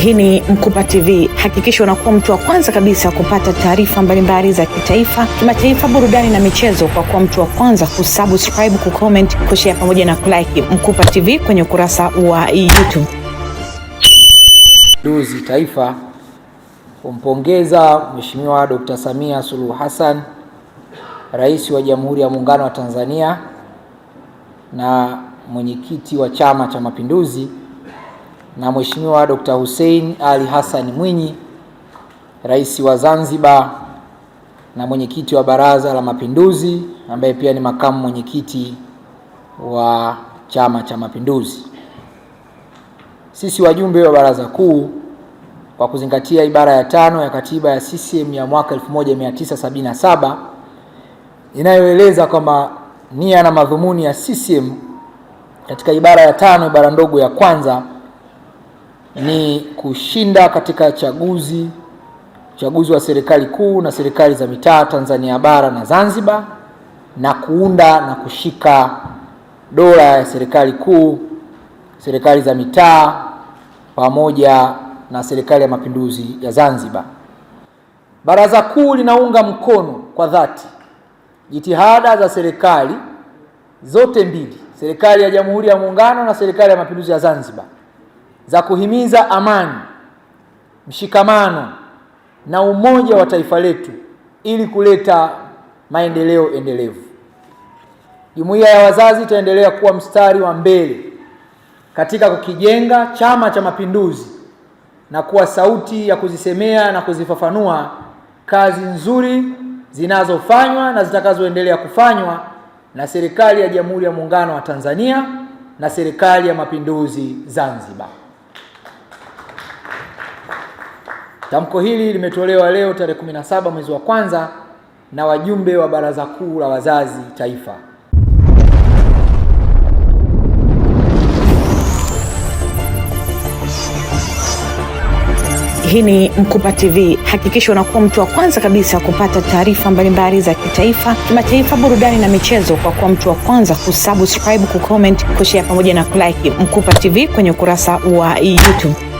Hii ni Mkupa TV. Hakikisha unakuwa mtu wa kwanza kabisa kupata taarifa mbalimbali za kitaifa, kimataifa, burudani na michezo kwa kuwa mtu wa kwanza kusubscribe, kucomment, kushare pamoja na kulike Mkupa TV kwenye ukurasa wa YouTube. Mapinduzi Taifa kumpongeza Mheshimiwa Dr. Samia Suluhu Hassan, Rais wa Jamhuri ya Muungano wa Tanzania na mwenyekiti wa Chama cha Mapinduzi, na Mheshimiwa Dr. Hussein Ali Hassan Mwinyi, Rais wa Zanzibar na mwenyekiti wa Baraza la Mapinduzi ambaye pia ni makamu mwenyekiti wa Chama cha Mapinduzi. Sisi wajumbe wa Baraza Kuu, kwa kuzingatia ibara ya 5 ya Katiba ya CCM ya mwaka 1977 inayoeleza kwamba nia na madhumuni ya CCM katika ibara ya 5 ibara ndogo ya kwanza ni kushinda katika chaguzi wa serikali kuu na serikali za mitaa Tanzania bara na Zanzibar, na kuunda na kushika dola ya serikali kuu, serikali za mitaa pamoja na serikali ya mapinduzi ya Zanzibar. Baraza Kuu linaunga mkono kwa dhati jitihada za serikali zote mbili, serikali ya Jamhuri ya Muungano na serikali ya Mapinduzi ya Zanzibar, za kuhimiza amani, mshikamano na umoja wa taifa letu ili kuleta maendeleo endelevu. Jumuiya ya wazazi itaendelea kuwa mstari wa mbele katika kukijenga Chama cha Mapinduzi na kuwa sauti ya kuzisemea na kuzifafanua kazi nzuri zinazofanywa na zitakazoendelea kufanywa na serikali ya Jamhuri ya Muungano wa Tanzania na serikali ya Mapinduzi Zanzibar. Tamko hili limetolewa leo tarehe 17 mwezi wa kwanza na wajumbe wa Baraza Kuu la Wazazi Taifa. Hii ni Mkupa TV. Hakikisha unakuwa mtu wa kwanza kabisa kupata taarifa mbalimbali za kitaifa, kimataifa, burudani na michezo kwa kuwa mtu wa kwanza kusubscribe, kucomment, kushare pamoja na kulike Mkupa TV kwenye ukurasa wa YouTube.